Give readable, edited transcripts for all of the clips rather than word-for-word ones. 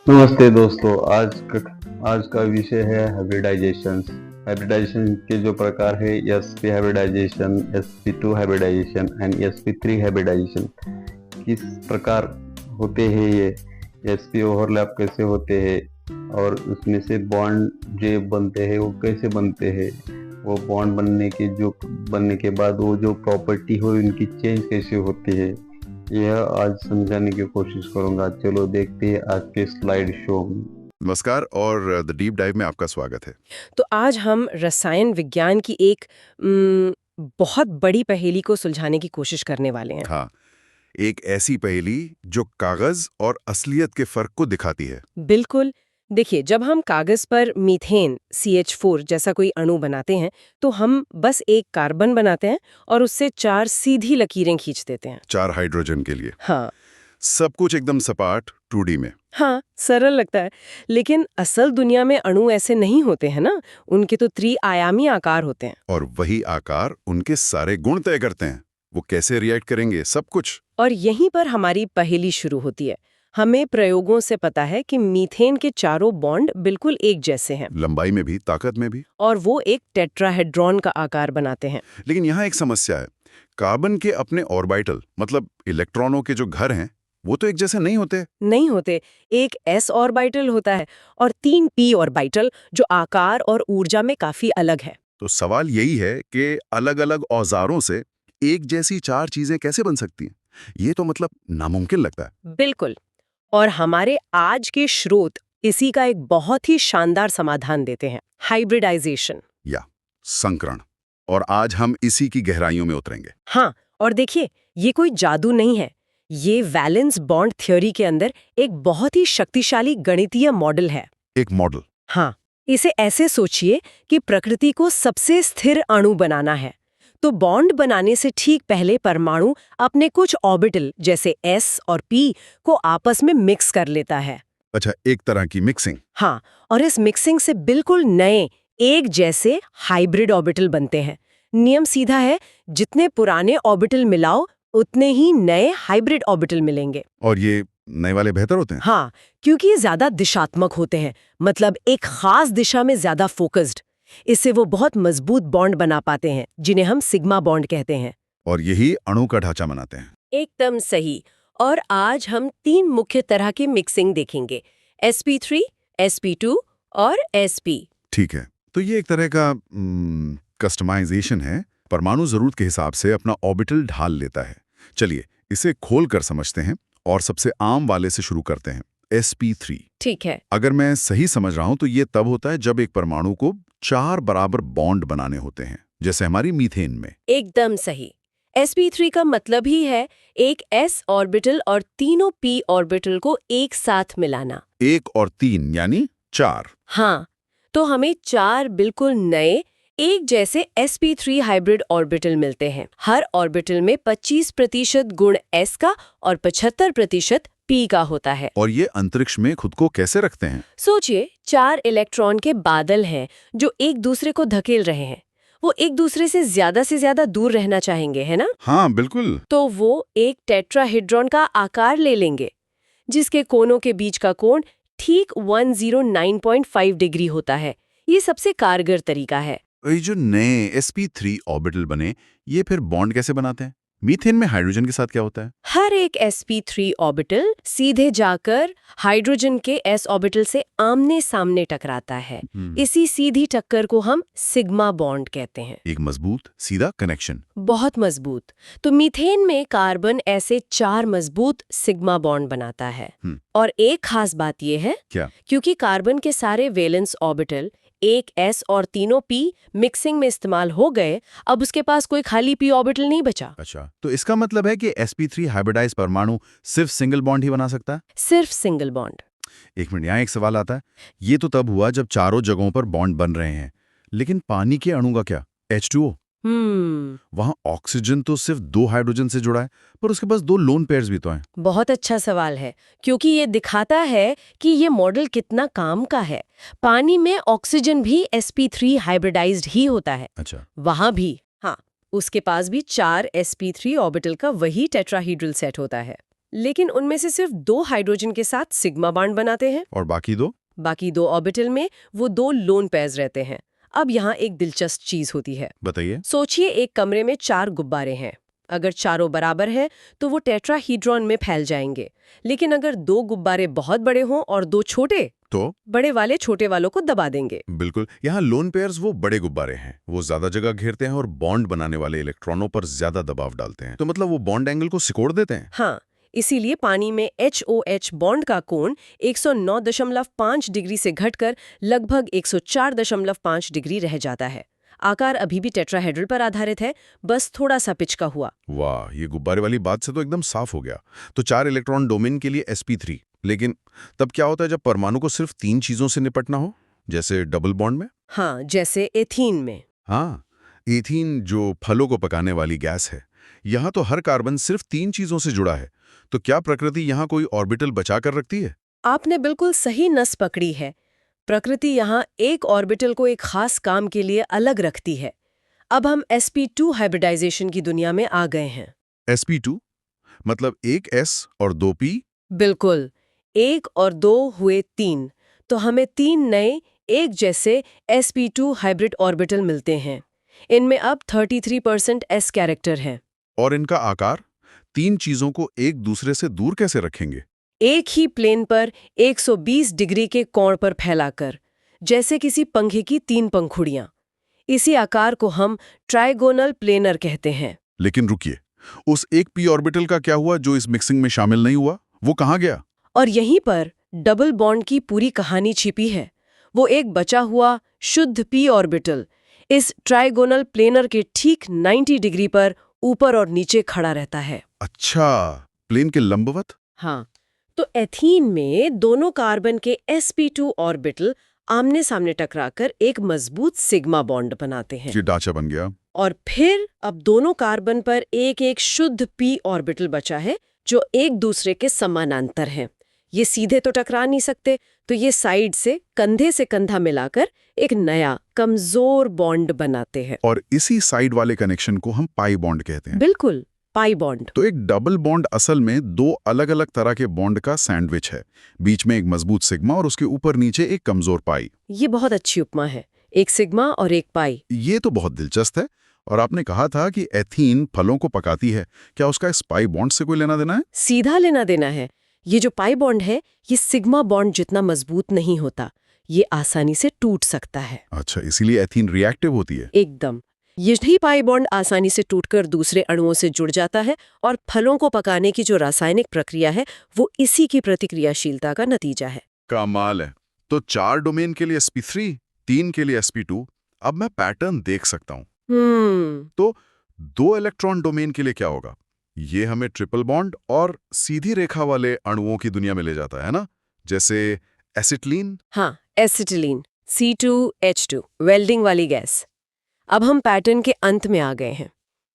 नमस्ते दोस्तों। आज का विषय है हाइब्रिडाइजेशन। हाइब्रिडाइजेशन के जो प्रकार है sp hybridisation, sp2 hybridisation and sp3 hybridisation. किस प्रकार होते हैं ये sp ओवरलैप कैसे होते हैं और उसमें से बॉन्ड जो बनते हैं वो कैसे बनते हैं, वो बॉन्ड बनने के बाद वो जो प्रॉपर्टी हो उनकी चेंज कैसे होती है, यह आज समझाने की कोशिश करूंगा। चलो देखते हैं आज के स्लाइड शो में। नमस्कार और द डीप डाइव में आपका स्वागत है। तो आज हम रसायन विज्ञान की एक बहुत बड़ी पहेली को सुलझाने की कोशिश करने वाले हैं। हाँ, एक ऐसी पहेली जो कागज और असलियत के फर्क को दिखाती है। बिल्कुल। देखिए, जब हम कागज पर मीथेन CH4 जैसा कोई अणु बनाते हैं तो हम बस एक कार्बन बनाते हैं और उससे 4 सीधी लकीरें खींच देते हैं। 4 हाइड्रोजन के लिए हाँ सब कुछ एकदम सपाट 2D में। हाँ, सरल लगता है, लेकिन असल दुनिया में अणु ऐसे नहीं होते हैं ना। उनके तो त्रिआयामी आकार होते हैं। और वही आकार उनके सारे गुण तय करते हैं। वो कैसे रिएक्ट करेंगे, सब कुछ। और यहीं पर हमारी पहेली शुरू होती है। हमें प्रयोगों से पता है कि मीथेन के चारों बॉन्ड बिल्कुल एक जैसे हैं लंबाई में भी, ताकत में भी। और वो एक टेट्राहेड्रॉन का आकार बनाते हैं। लेकिन यहाँ एक समस्या है। कार्बन के अपने ऑर्बिटल, मतलब इलेक्ट्रॉनों के जो घर हैं, वो तो एक जैसे नहीं होते। नहीं होते। एक s ऑर्बिटल होता है और 3 p ऑर्बिटल जो आकार और ऊर्जा में काफी अलग है। तो सवाल यही है कि अलग-अलग औजारों से एक जैसी 4 चीजें कैसे बन सकती हैं? ये तो मतलब नामुमकिन लगता है। बिल्कुल। और हमारे आज के स्रोत इसी का एक बहुत ही शानदार समाधान देते हैं, हाइब्रिडाइजेशन। या संकरण। और आज हम इसी की गहराइयों में उतरेंगे। हाँ, और देखिए, ये कोई जादू नहीं है। ये वैलेंस बॉन्ड थ्योरी के अंदर एक बहुत ही शक्तिशाली गणितीय मॉडल है। एक मॉडल। हाँ, इसे ऐसे सोचिए कि प्रकृति को सबसे स्थिर अणु बनाना है, तो बॉन्ड बनाने से ठीक पहले परमाणु अपने कुछ ऑर्बिटल जैसे s और p को आपस में मिक्स कर लेता है। अच्छा, एक तरह की मिक्सिंग। हाँ, और इस मिक्सिंग से बिल्कुल नए, एक जैसे हाइब्रिड ऑर्बिटल बनते हैं। नियम सीधा है, जितने पुराने ऑर्बिटल मिलाओ उतने ही नए हाइब्रिड ऑर्बिटल मिलेंगे। और ये नए वाले बेहतर होते हैं? हाँ, क्योंकि ये ज्यादा दिशात्मक होते हैं, मतलब एक खास दिशा में ज्यादा फोकस्ड। इससे वो बहुत मजबूत बॉन्ड बना पाते हैं, जिन्हें हम सिग्मा बॉन्ड कहते हैं। और यही अणु का ढांचा बनाते हैं। एकदम सही। और आज हम 3 मुख्य तरह की मिक्सिंग देखेंगे, sp3, sp2 और sp। ठीक है, तो ये एक तरह का कस्टमाइजेशन है। परमाणु जरूरत के हिसाब से अपना ऑर्बिटल ढाल लेता है। चलिए इसे खोल कर समझते हैं और सबसे आम वाले से शुरू करते हैं, sp3। ठीक है। अगर मैं सही समझ रहा हूं तो ये तब होता है जब एक परमाणु को 4 बराबर बॉन्ड बनाने होते हैं, जैसे हमारी मीथेन में। एकदम सही। sp3 का मतलब ही है एक s ऑर्बिटल और तीनों p ऑर्बिटल को एक साथ मिलाना। 1 और 3 यानी 4। हाँ, तो हमें 4 बिल्कुल नए, एक जैसे sp3 हाइब्रिड ऑर्बिटल मिलते हैं। हर ऑर्बिटल में 25% गुण s का और 75% p का होता है। और ये अंतरिक्ष में खुद को कैसे रखते हैं? सोचिए, 4 इलेक्ट्रॉन के बादल हैं जो एक दूसरे को धकेल रहे हैं। वो एक दूसरे से ज्यादा दूर रहना चाहेंगे, है ना? हाँ बिल्कुल। तो वो एक टेट्राहेड्रॉन का आकार ले लेंगे, जिसके कोनों के बीच का कोण ठीक 109.5 डिग्री होता है। ये सबसे कारगर तरीका है। ये जो नए sp3 ऑर्बिटल बने, ये फिर बॉन्ड कैसे बनाते हैं? मीथेन में हाइड्रोजन के साथ क्या होता है? हर एक sp3 ऑर्बिटल सीधे जाकर हाइड्रोजन के s ऑर्बिटल से आमने सामने टकराता है। इसी सीधी टक्कर को हम सिग्मा बॉन्ड कहते हैं। एक मजबूत सीधा कनेक्शन। बहुत मजबूत। तो मीथेन में कार्बन ऐसे 4 मजबूत सिग्मा बॉन्ड बनाता है। और एक खास बात यह है, क्या? क्योंकि कार्बन के सारे वैलेंस ऑर्बिटल एक s और तीनों p मिक्सिंग में इस्तेमाल हो गए, अब उसके पास कोई खाली p ऑर्बिटल नहीं बचा। अच्छा, तो इसका मतलब है कि sp3 हाइब्रिडाइज परमाणु सिर्फ सिंगल बॉन्ड ही बना सकता है? सिर्फ सिंगल बॉन्ड। एक मिनट, यहाँ एक सवाल आता है। ये तो तब हुआ जब चारों जगहों पर बॉन्ड बन रहे हैं, लेकिन पानी के अणु का क्या? H2O। वहां ऑक्सीजन तो सिर्फ 2 हाइड्रोजन से जुड़ा है, पर उसके पास 2 लोन पेयर्स भी तो हैं। बहुत अच्छा सवाल है, क्योंकि ये दिखाता है कि ये मॉडल कितना काम का है। पानी में ऑक्सीजन भी sp3 हाइब्रिडाइज्ड ही होता है। अच्छा। वहां भी, हाँ, उसके पास भी 4 sp3 ऑर्बिटल का वही टेट्राहीड्रल सेट होता है। लेकिन उनमें से सिर्फ 2 हाइड्रोजन के साथ सिग्मा बॉन्ड बनाते हैं। और बाकी 2 ऑर्बिटल में वो 2 लोन पेयर्स रहते हैं। अब यहाँ एक दिलचस्प चीज होती है। बताइए। सोचिए एक कमरे में 4 गुब्बारे हैं। अगर चारों बराबर हैं तो वो टेट्राहीड्रॉन में फैल जाएंगे। लेकिन अगर 2 गुब्बारे बहुत बड़े हों और 2 छोटे, तो बड़े वाले छोटे वालों को दबा देंगे। बिल्कुल, यहाँ लोन पेयर्स वो बड़े गुब्बारे हैं, वो ज्यादा जगह घेरते हैं और बॉन्ड बनाने वाले इलेक्ट्रॉनों पर ज्यादा दबाव डालते हैं। तो मतलब वो बॉन्ड एंगल को सिकोड़ देते हैं। हाँ, इसीलिए पानी में HOH बॉन्ड का कोण 109.5 डिग्री से घटकर लगभग 104.5 डिग्री रह जाता है। आकार अभी भी टेट्राहेड्रल पर आधारित है, बस थोड़ा सा पिच का हुआ। वाह, ये गुब्बारे वाली बात से तो एकदम साफ हो गया। तो 4 इलेक्ट्रॉन डोमेन के लिए sp3। लेकिन तब क्या होता है जब परमाणु को सिर्फ 3 चीजों से निपटना हो, जैसे डबल बॉन्ड में? हाँ, जैसे एथीन में। हाँ, एथीन जो फलों को पकाने वाली गैस है, यहाँ तो हर कार्बन सिर्फ 3 चीजों से जुड़ा है। तो क्या प्रकृति यहाँ कोई ऑर्बिटल बचा कर रखती है? आपने बिल्कुल सही नस पकड़ी है। प्रकृति यहाँ एक ऑर्बिटल को एक खास काम के लिए अलग रखती है। अब हम sp2 हाइब्रिडाइजेशन की दुनिया में आ गए हैं। sp2 मतलब एक s और 2 p? बिल्कुल, 1 और 2 हुए 3, तो हमें 3 नए एक जैसे sp2 हाइब्रिड ऑर्बिटल मिलते हैं। इनमें अब 33% s कैरेक्टर हैं। और इनका आकार 3 चीजों को एक दूसरे से दूर कैसे रखेंगे? एक ही प्लेन पर 120 डिग्री के कोण पर फैलाकर, जैसे किसी पंखे की 3 पंखुड़ियां। इसी आकार को हम ट्राइगोनल प्लेनर कहते हैं। लेकिन रुकिए, उस एक p ऑर्बिटल का क्या हुआ जो इस मिक्सिंग में शामिल नहीं हुआ? वो कहाँ गया? और यहीं पर डबल बॉन्ड की पूरी कहानी छिपी है। वो एक बचा हुआ शुद्ध p ऑर्बिटल इस ट्राइगोनल प्लेनर के ठीक 90 डिग्री पर ऊपर और नीचे खड़ा रहता है। अच्छा, प्लेन के लंबवत? हाँ, तो एथीन में दोनों कार्बन के sp2 ऑर्बिटल आमने सामने टकराकर एक मजबूत सिग्मा बॉन्ड बनाते हैं। ये ढांचा बन गया। और फिर अब दोनों कार्बन पर एक एक शुद्ध p ऑर्बिटल बचा है जो एक दूसरे के समानांतर हैं। ये सीधे तो टकरा नहीं सकते, तो ये साइड से कंधा मिलाकर एक नया कमजोर बॉन्ड बनाते हैं। और इसी साइड वाले कनेक्शन को हम पाई बॉन्ड कहते हैं। बिल्कुल, पाई बॉन्ड। तो एक डबल बॉन्ड असल में 2 अलग-अलग तरह के बॉन्ड का सैंडविच है। बीच में एक मजबूत सिग्मा और उसके ऊपर नीचे एक कमजोर पाई। ये बहुत अच्छी उपमा है, एक सिग्मा और एक पाई। ये तो बहुत दिलचस्प है। और आपने कहा था कि एथीन फलों को पकाती है, क्या उसका इस पाई बॉन्ड से कोई लेना देना है? सीधा लेना देना है। ये जो पाई बॉन्ड है, ये सिग्मा बॉन्ड जितना मजबूत नहीं होता, ये आसानी से टूट सकता है। अच्छा, इसीलिए एथीन रिएक्टिव होती है। एकदम। यही पाई बॉन्ड आसानी से टूटकर दूसरे अणुओं से जुड़ जाता है और फलों को पकाने की जो रासायनिक प्रक्रिया है, वो इसी की प्रतिक्रियाशीलता का नतीजा है। कमाल है। तो 4 डोमेन के लिए sp3, 3 के लिए sp2। अब मैं पैटर्न देख सकता हूँ। तो 2 इलेक्ट्रॉन डोमेन के लिए क्या होगा? ये हमें ट्रिपल बॉन्ड और सीधी रेखा वाले अणुओं की दुनिया में ले जाता है ना, जैसे एसिटिलीन। हाँ, एसिटिलीन, C2H2, वेल्डिंग वाली गैस। अब हम पैटर्न के अंत में आ गए हैं।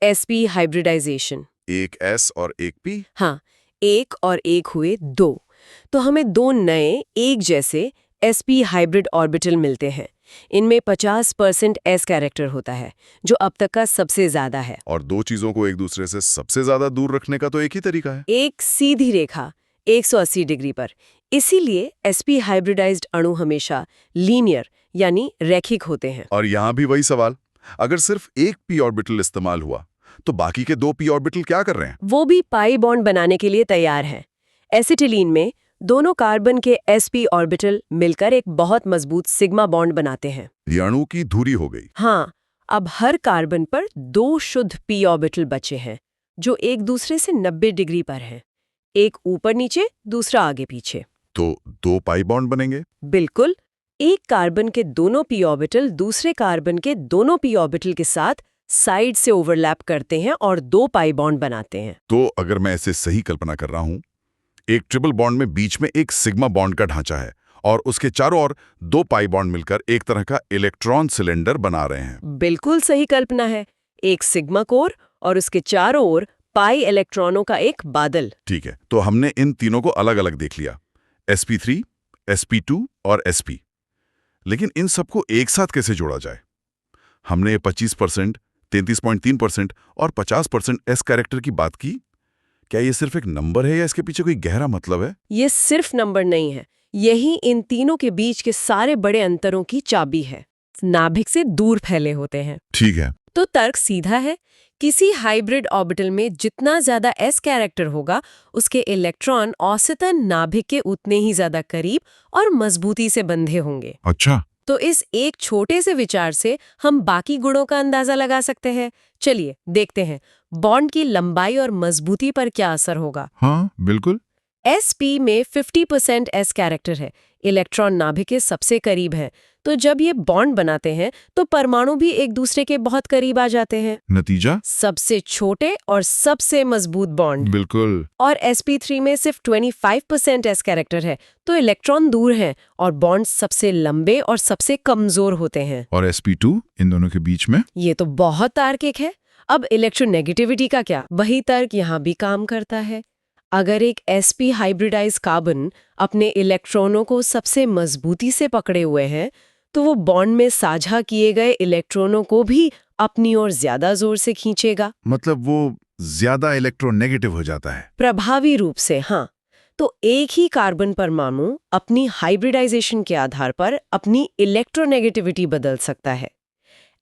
sp hybridisation. एक s और एक p। हाँ, 1 और 1 हुए 2, तो हमें 2 नए एक जैसे sp हाइब्रिड ऑर्बिटल मिलते हैं। इनमें 50% s कैरेक्टर होता है, जो अब तक का सबसे ज्यादा है। और 2 चीजों को एक दूसरे से सबसे ज्यादा दूर रखने का तो एक ही तरीका है। एक सीधी रेखा 180 डिग्री पर। इसीलिए sp हाइब्रिडाइज्ड अणु हमेशा लीनियर यानी रैखिक होते हैं। और यहाँ भी वही सवाल, अगर सिर्फ एक p ऑर्बिटल इस्तेमाल हुआ, तो बाकी के 2 p ऑर्बिटल क्या कर रहे हैं? वो भी पाई बॉन्ड बनाने के लिए तैयार हैं। एसिटिलीन में दोनों कार्बन के sp ऑर्बिटल मिलकर एक बहुत मजबूत सिग्मा बॉन्ड बनाते हैं। ये अणु की धुरी हो गई। हाँ, अब हर कार्बन पर 2 शुद्ध p ऑर्बिटल बचे हैं, जो एक दूसरे से 90 डिग्री पर हैं। एक ऊपर नीचे, दूसरा आगे पीछे। तो 2 पाई बॉन्ड बनेंगे। बिल्कुल, एक कार्बन के दोनों p ऑर्बिटल दूसरे कार्बन के दोनों p ऑर्बिटल के साथ साइड से ओवरलैप करते हैं और 2 पाई बॉन्ड बनाते हैं। तो अगर मैं ऐसे सही कल्पना कर रहा हूं, एक ट्रिपल बॉन्ड में बीच में एक सिग्मा बॉन्ड का ढांचा है और उसके चारों ओर 2 पाई बॉन्ड मिलकर एक तरह का इलेक्ट्रॉन सिलेंडर बना रहे हैं। बिल्कुल सही कल्पना है, एक सिग्मा कोर और उसके चारों ओर पाई इलेक्ट्रॉनों का एक बादल। ठीक है, तो हमने इन तीनों को अलग अलग देख लिया, sp3, sp2 और sp। लेकिन इन सबको एक साथ कैसे जोड़ा जाए? हमने 25%, 33.3% और 50% s कैरेक्टर की बात की। क्या ये सिर्फ एक नंबर है या इसके पीछे कोई गहरा मतलब है? ये सिर्फ नंबर नहीं है, यही इन तीनों के बीच के सारे बड़े अंतरों की चाबी है। नाभिक से दूर फैले होते हैं। ठीक है। तो तर्क सीधा है, किसी हाइब्रिड ऑर्बिटल में जितना ज्यादा s कैरेक्टर होगा, उसके इलेक्ट्रॉन औसतन नाभिक के उतने ही ज्यादा करीब और मजबूती से बंधे होंगे। अच्छा। तो इस एक छोटे से विचार से हम बाकी गुणों का अंदाजा लगा सकते हैं। चलिए देखते हैं बॉन्ड की लंबाई और मजबूती पर क्या असर होगा। हाँ बिल्कुल। sp में 50% s कैरेक्टर है, इलेक्ट्रॉन नाभिक के सबसे करीब है। तो जब ये बॉन्ड बनाते हैं तो परमाणु भी एक दूसरे के बहुत करीब आ जाते हैं। नतीजा? सबसे छोटे और सबसे मजबूत बॉन्ड। बिल्कुल। और sp3 में सिर्फ 25% s कैरेक्टर है, तो इलेक्ट्रॉन दूर हैं और बॉन्ड सबसे लंबे और सबसे कमजोर होते हैं। और sp2 इन दोनों के बीच में? ये तो बहुत तार्किक है। अब इलेक्ट्रोनेगेटिविटी का क्या? वही तर्क यहाँ भी काम करता है। अगर एक sp हाइब्रिडाइज कार्बन अपने इलेक्ट्रॉनों को सबसे मजबूती से पकड़े हुए है, तो वो बॉन्ड में साझा किए गए इलेक्ट्रॉनों को भी अपनी ओर ज्यादा जोर से खींचेगा। मतलब वो ज्यादा इलेक्ट्रोनेगेटिव हो जाता है। प्रभावी रूप से, हाँ। तो एक ही कार्बन परमाणु अपनी हाइब्रिडाइजेशन के आधार पर अपनी इलेक्ट्रोनेगेटिविटी बदल सकता है।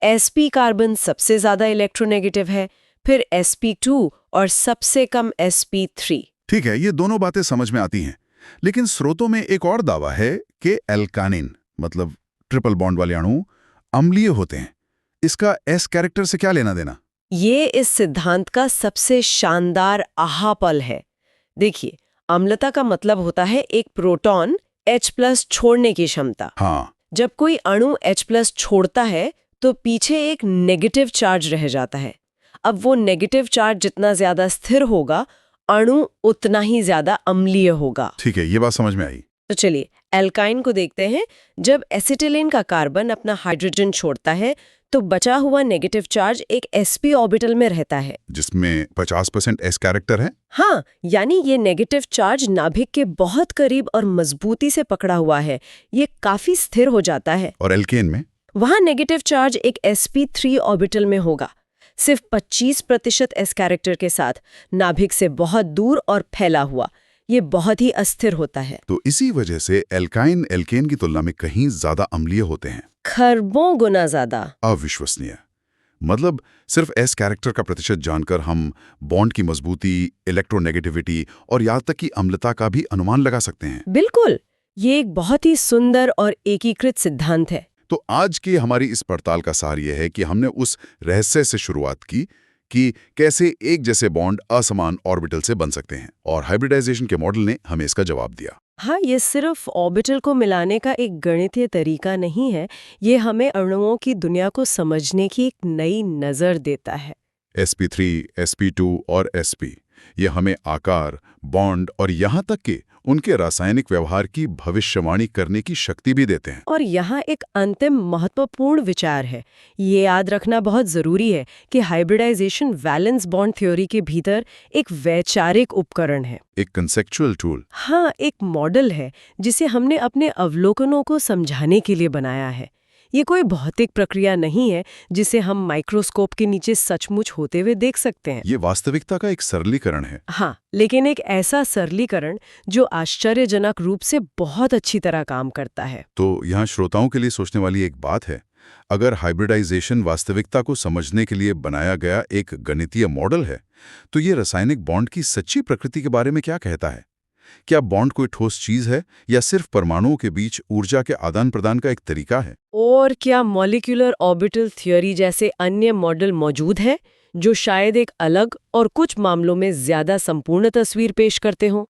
sp कार्बन सबसे ज्यादा इलेक्ट्रोनेगेटिव है, फिर sp2 और सबसे कम sp3। ठीक है, ये दोनों बातें समझ में आती हैं, लेकिन स्रोतों में एक और दावा है कि एल्कानिन मतलब ट्रिपल बॉन्ड वाले अणु अम्लीय होते हैं। इसका s कैरेक्टर से क्या लेना देना? ये इस सिद्धांत का सबसे शानदार आहा पल है। देखिए, अम्लता का मतलब होता है एक प्रोटॉन H+ छोड़ने की क्षमता। हाँ। जब कोई अणु H+ छोड़ता है तो पीछे एक नेगेटिव चार्ज रह जाता है। अब वो नेगेटिव चार्ज जितना ज्यादा स्थिर होगा, अणु उतना ही ज्यादा अम्लीय होगा। ठीक है, ये बात समझ में आई। तो चलिए एल्काइन को देखते हैं। जब एसिटिलीन का कार्बन अपना हाइड्रोजन छोड़ता है तो बचा हुआ नेगेटिव चार्ज एक sp ऑर्बिटल में रहता है, जिसमें 50% s कैरेक्टर है। हाँ, यानी ये नेगेटिव चार्ज नाभिक के बहुत करीब और मजबूती से पकड़ा हुआ है। ये काफी स्थिर हो जाता है। और एल्केन में? वहाँ नेगेटिव चार्ज एक sp3 ऑर्बिटल में होगा, सिर्फ 25% s कैरेक्टर के साथ, नाभिक से बहुत दूर और फैला हुआ। ये बहुत ही अस्थिर होता है। तो इसी वजह से एल्काइन एल्केन की तुलना में कहीं ज्यादा अम्लीय होते हैं। खरबों गुना ज्यादा। अविश्वसनीय। मतलब सिर्फ s कैरेक्टर का प्रतिशत जानकर हम बॉन्ड की मजबूती, इलेक्ट्रोनेगेटिविटी और यहाँ तक कि अम्लता का भी अनुमान लगा सकते हैं। बिल्कुल, ये एक बहुत ही सुंदर और एकीकृत सिद्धांत है। तो आज की हमारी इस पड़ताल का सार यह है कि हमने उस रहस्य से शुरुआत की कि कैसे एक जैसे बॉन्ड असमान ऑर्बिटल से बन सकते हैं, और हाइब्रिडाइजेशन के मॉडल ने हमें इसका जवाब दिया। हाँ, ये सिर्फ ऑर्बिटल को मिलाने का एक गणितीय तरीका नहीं है, ये हमें अणुओं की दुनिया को समझने की एक नई नज़र देता है। sp3, sp2 और sp ये हमें आकार, बॉन्ड और यहाँ तक कि उनके रासायनिक व्यवहार की भविष्यवाणी करने की शक्ति भी देते हैं। और यहाँ एक अंतिम महत्वपूर्ण विचार है। ये याद रखना बहुत जरूरी है कि हाइब्रिडाइजेशन वैलेंस बॉन्ड थ्योरी के भीतर एक वैचारिक उपकरण है, एक कंसेप्चुअल टूल। हाँ, एक मॉडल है जिसे हमने अपने अवलोकनों को समझाने के लिए बनाया है। ये कोई भौतिक प्रक्रिया नहीं है जिसे हम माइक्रोस्कोप के नीचे सचमुच होते हुए देख सकते हैं। ये वास्तविकता का एक सरलीकरण है। हाँ, लेकिन एक ऐसा सरलीकरण जो आश्चर्यजनक रूप से बहुत अच्छी तरह काम करता है। तो यहाँ श्रोताओं के लिए सोचने वाली एक बात है, अगर हाइब्रिडाइजेशन वास्तविकता को समझने के लिए बनाया गया एक गणितीय मॉडल है, तो ये रासायनिक बॉन्ड की सच्ची प्रकृति के बारे में क्या कहता है? क्या बॉन्ड कोई ठोस चीज है या सिर्फ परमाणुओं के बीच ऊर्जा के आदान प्रदान का एक तरीका है? और क्या मॉलिक्यूलर ऑर्बिटल थ्योरी जैसे अन्य मॉडल मौजूद हैं जो शायद एक अलग और कुछ मामलों में ज्यादा संपूर्ण तस्वीर पेश करते हों?